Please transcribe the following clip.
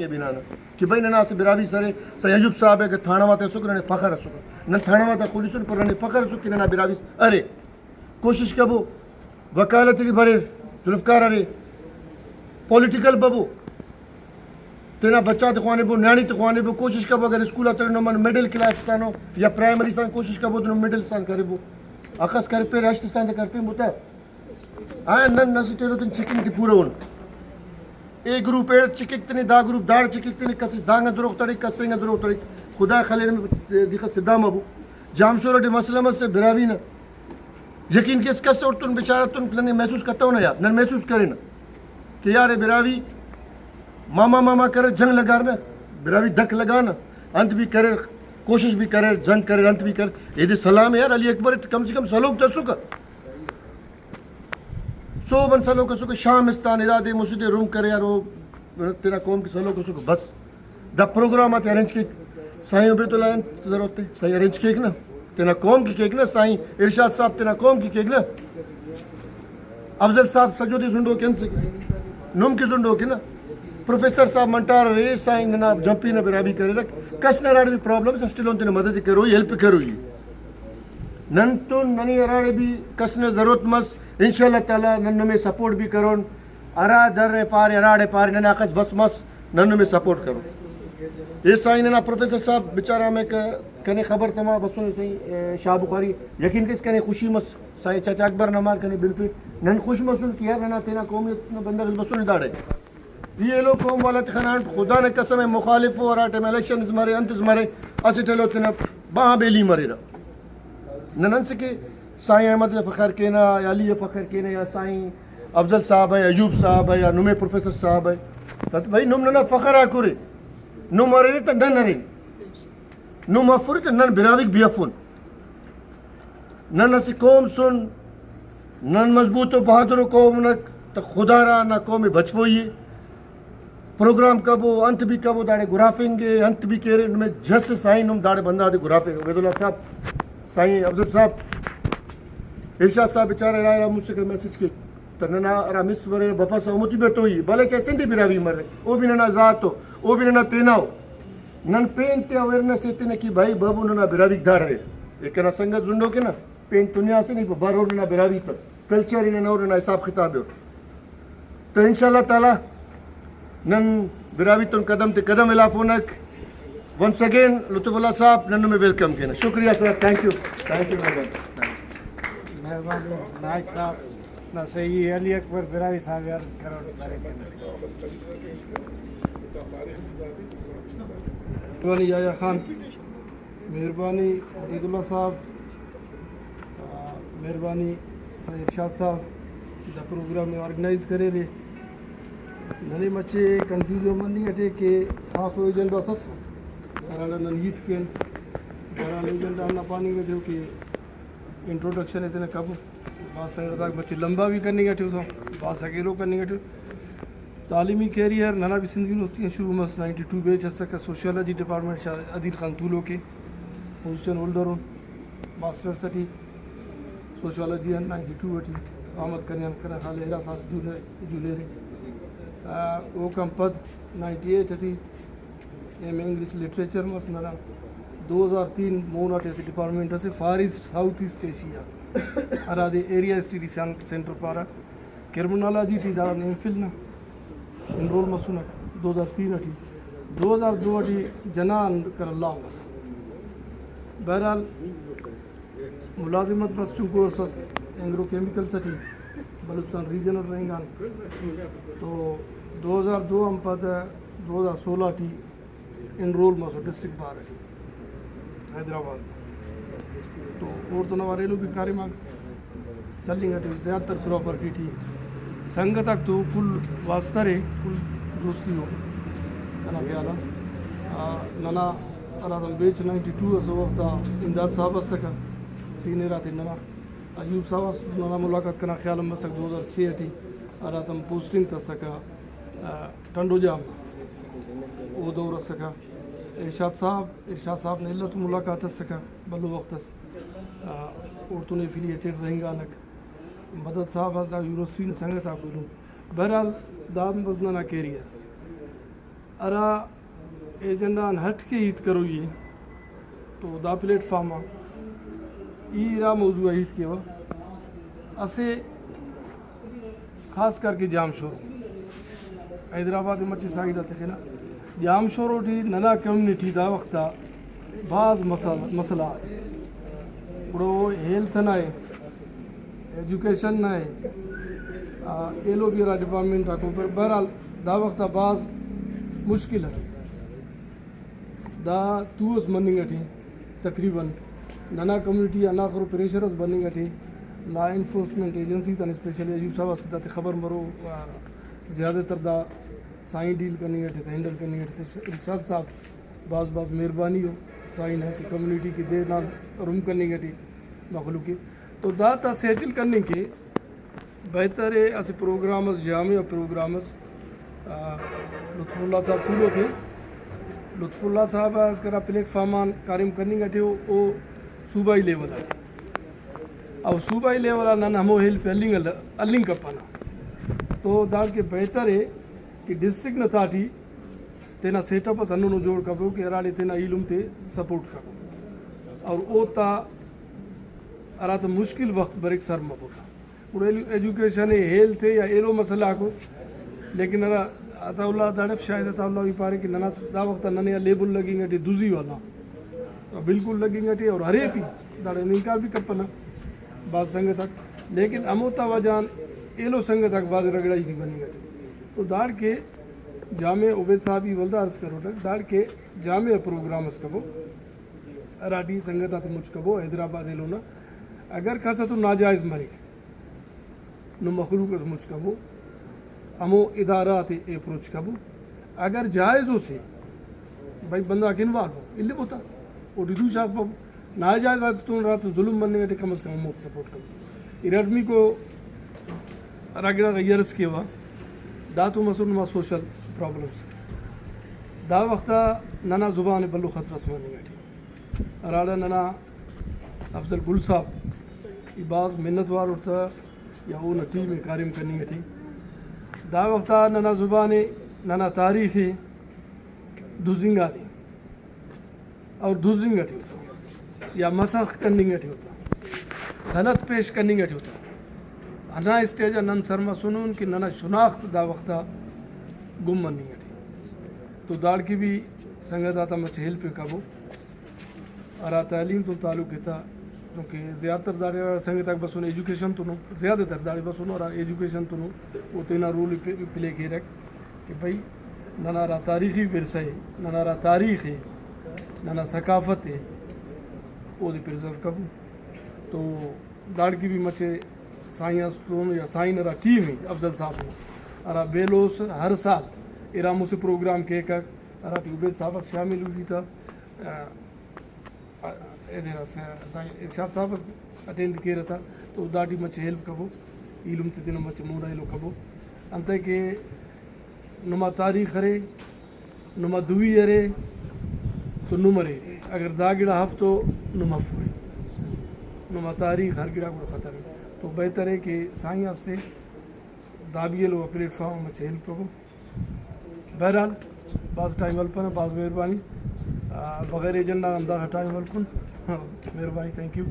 کے بنا کہ بھائی ننا سے براوی سرے سیجوب صاحب ہے کہ تھانہ واتے سکھ رہنے فخر سکھ نہ تھانہ واتا خودسن پر رہنے فخر سکھ کہ ننا براوی ارے کوشش کبو وکالت کی بھرے ذوالفقار ارے پولیٹیکل ببو تینا بچہ تخوانے بو نیانی تخوانے بو کوشش کبو اگر اسکول اتر نمن میڈل کلاس تانو یا پرائمری سان کوشش کبو تو میڈل سان کرے بو اخص کرے پہ راشتستان دے کرتے بوتا آئے نن نسی ٹیلو تن چکن دی پورا ہون اے گروپ اے چکک تنی دا گروپ دار چکک تنی کسی دانگا دروغ تڑی کسینگا دروغ تڑی خدا خلیر میں دیکھا صدام ابو جام شورا ڈی مسلمہ سے براوی نا یقین کس کس سے اور تن بیچارہ تن لنے محسوس کرتا ہو نا یار نن محسوس کرے نا کہ یار براوی ماما کرے جنگ لگانا براوی دک لگانا انت بھی کرے کوشش بھی کرے جنگ کرے انت بھی کرے یہ دے سلام ہے یار علی اکبر کم سے کم سلوک تا سکا سو بن سلوک کا سکا شام استان ارادے مسجد روم کرے یار وہ تیرا قوم کی سلوک کا سکا بس دا پروگرام آتے ارینج کیک سائیں عبید اللہ ضرورت ہے سائیں ارینج کیک نا تینا قوم کی کیک نا سائیں ارشاد صاحب تینا قوم کی کیک نا افضل صاحب سجودی زندو کین سے نوم کی زندو کی نا پروفیسر صاحب منٹار رہے سائیں ننا جمپی نا برابی کرے رکھ کس نراڑ بھی پرابلم سے اسٹیلون تینا مدد کروئی ہیلپ کروئی نن تو ننی اراڑے بھی کس نے ضرورت مس انشاءاللہ تعالی نن میں سپورٹ بھی کرون ارا در پارے اراڑے پارے نن آخس بس مس نن میں سپورٹ کرو یہ سائیں ننا پروفیسر صاحب بیچارہ میں کنے خبر تما بسوں سائیں شاہ بخاری یقین کس کنے خوشی مس سائیں چاچا اکبر نمار کنے بالفی نن خوش مسن کیا ننا تینا قومیت بندہ بسوں داڑے یہ لوگ قوم والا تخنان خدا نے قسم ہے مخالف ہو رہا ٹیم الیکشنز مرے انتز مرے اسے چلو تینا باہاں بیلی مرے رہا ننن سے کہ سائیں احمد فخر کینا یا علی فخر کینا یا سائیں افضل صاحب ہے ایوب صاحب ہے یا نمے پروفیسر صاحب ہے تو بھائی نم ننا فخر آکو رے نم مرے تا نن نرے نم افوری تا نن براویک بیافون نن اسی قوم سن نن مضبوط و بہادر قوم نک تا خدا را نا قوم بچوئی پروگرام کبو انت بھی کبو داڑے گرافیں گے انت بھی کہہ رہے ان میں جس سائیں نم داڑے بندہ دے گرافیں گے عبید اللہ صاحب سائیں افضل صاحب ارشاد صاحب بیچارہ رائے مجھ سے میسیج کے تننا ارا مس مرے بفا سہمتی بیت ہوئی بلے چاہے سندھی براوی مر رہے او بھی ننا ذات ہو او بھی ننا تینا ہو نن پین تے اویرنس ایتے نے کہ بھائی بابو ننا براوی داڑ رہے ایک نا سنگت زندو کے نا پین دنیا سے نہیں بار اور ننا براوی پر کلچر انہیں اور ننا حساب خطاب ہو تو انشاءاللہ تعالی نن براوی تن قدم تے قدم الافونک ونس اگین لطف اللہ صاحب نن میں ویلکم کینا شکریہ سر تھینک یو مہربانی نائک صاحب نہ صحیح علی اکبر براوی صاحب عرض کرو مہربانی یایا خان مہربانی عبید اللہ صاحب مہربانی ارشاد صاحب دا پروگرام میں آرگنائز کرے رہے ننے مچے کنفیوژن من نہیں اٹھے کہ خاص ہو ایجنڈا صف اراڑا ننہیت کن بڑا ایجنڈا ہم پانی میں جو کہ انٹروڈکشن اتنے کب بات سنگر تک بچے لمبا بھی کرنے گا تھا بات سکیلو کرنے گا تعلیمی کیریئر ننا بھی سندھ یونیورسٹی شروع مس 92 بیچ ہستا کا سوشیالوجی ڈپارٹمنٹ شاہ عدیل خان طولو کے پوزیشن ہولڈر ہوں ماسٹر سٹی سوشیالوجی 92 اٹھی آمد کرنے کرنا خالے ہرا صاحب جونیئر وہ کم پد 98 اٹھی ایم انگلش لٹریچر مس نرا 2003 مونٹ ایسی ڈپارٹمنٹ سے Far East South East Asia ارادے ایریا اسٹڈی سینٹر پارا کرمنالوجی تھی دارا نیم فل نا انرول مسونا 2003 اٹھی 2002 اٹھی جنان کر اللہ بہرحال ملازمت بس چونکو ارسس Engro chemical city Balochistan regional رنگان تو 2002 ہم پد 2016 ٹی انرول مسو ڈسٹرکٹ بار حیدرآباد تو اور تو نوارے بھی کاری مانگ چلیں گے زیادہ تر پراپرٹی تھی سنگ تک تو کل واسطہ رہے کل دوستی ہو کنا خیالا ننا ارادم بیچ 92 اس وقت امداد صاحب سکا سینئر آتے ننا ایوب صاحب ننا ملاقات کرنا خیال میں سک 2006 اٹھی ارادم پوسٹنگ تا سکا ٹنڈو جام وہ دور سکا ارشاد صاحب نے اللہ تو ملاقات سکا بلو وقت اور تو نے افیلیٹیڈ رہیں گا نک مدد صاحب دا یونیورسٹی نے سنگت آپ بولوں بہرحال دام وزنہ نہ کیریئر ارا ایجنڈان ہٹ کے عید کرو یہ تو دا پلیٹ فارما ایرا موضوع عید کے وہ اسے خاص کر کے جام شور حیدرآباد مچی سائیڈ تخلا جام شورو تھی ننا کمیونٹی دا وقتا بعض مسئلہ بڑو ہیلتھ نہ ہے ایجوکیشن نہ ہے ایلو بیرا ڈپارٹمنٹ کو پر بہرحال دا وقتا بعض مشکل ہے دا توس بننگ اٹھی تقریباً ننا کمیونٹی انا کرو پریشرز بننگ اٹھی لا انفورسمنٹ ایجنسی تن اسپیشلی ایوب صاحب استا خبر مرو زیادہ تر دا سائیں ڈیل کرنی اٹھے ہینڈل کرنی اٹھے ارشاد صاحب بعض مہربانی ہو سائن ہے کہ کمیونٹی کی دیر نال روم کرنی اٹھی مخلوقی تو دا تا سیٹل کرنے کے بہتر ہے ایسے پروگرامز جامع پروگرامز لطف اللہ صاحب پورو کے لطف اللہ صاحب اس کرا پلیٹ فارمان کاریم کرنی اٹھے وہ صوبائی لیول ہے اور صوبائی لیول نن ہمو ہیلپ النگ کپانا تو دار کے بہتر ہے کہ ڈسٹرکٹ نہ تاٹی تینا سیٹ اپ انو جوڑ کبو کہ اراڑے تینا علم تے سپورٹ کرو اور او تا ارا تو مشکل وقت بریک سر مبوتا پورے ایجوکیشن ہے ہیلتھ ہے یا ایلو مسئلہ کو لیکن ارا عطا اللہ دڑف شاید عطا اللہ بھی پارے کہ ننا دا وقت ننے لیبل لگیں گے دوزی والا بالکل لگیں گے اور ہرے بھی داڑے نکار بھی کپنا بعض سنگ تک لیکن اموتا وجان ایلو سنگ تک بعض رگڑائی نہیں بنی گئے تو داڑ کے جامع عبید صاحبی ولدہ عرض کرو تک داڑ کے جامع پروگرام اس کبو اراٹی سنگتا تو مجھ کبو حیدرآباد ایلونا اگر کھاسا تو ناجائز مرے نو مخلوق اس مجھ کبو ہمو ادارات اپروچ کبو اگر جائزوں سے بھائی بندہ کنوال ہو اللہ بوتا وہ ڈیدو شاک پاو ناجائز آتے تو رات ظلم بننے گئے کم از کم ہم سپورٹ کرو ارادمی کو راگڑا غیرس کے ہوا دا تو مسئول ما سوشل پرابلمس دا وقتا ننا زبان بلو خط رسمانی گئی اراڑا ننا افضل گل صاحب بعض منت وار اٹھتا یا وہ نتی میں کاریم کرنی گئی دا وقتا ننا زبان ننا تاریخ دوزنگا دی اور دوزنگ اٹھی ہوتا یا مسخ کرنی اٹھی ہوتا غلط پیش کرنی اٹھی ہوتا انا اسٹیج نن سرما سنون کہ ننا شناخت دا وقتا گم منی اٹھی تو داڑ کی بھی سنگت آتا مچ ہیلپ کبو ارا تعلیم تو تعلق تھا کیونکہ زیادہ تر داڑے سنگت تک بسون ایجوکیشن تو نو زیادہ تر داڑے بسون اور ایجوکیشن تو نو وہ تینا رول پلے کے رکھ کہ بھائی ننا را تاریخی ورثہ ہے ننا را تاریخ ہے ننا ثقافت ہے وہ دی پرزرو کبو تو داڑ کی بھی مچے سائنس تو یا سائن ارا ٹیم ہے افضل صاحب نے ارا بیلوس ہر سال ارامو سے پروگرام کے کا ارا عبید صاحب شامل ہوئی تھا ارشاد صاحب اٹینڈ کیا رہتا تو داڑی مچ ہیلپ کبو علم تے دن مچ موڑا ایلو کبو انت کہ نما تاریخ رے نما دوی رے تو نمرے اگر دا گڑا ہفتو نما فورے نما تاریخ ہر گڑا کو خطر ہے تو بہتر ہے کہ سائیں ہستے دابیے لو پلیٹ فارم میں ہیلپ کرو بہرحال بعض ٹائم ولپن بعض مہربانی بغیر ایجنڈا انداز ٹائم ولپن مہربانی تھینک یو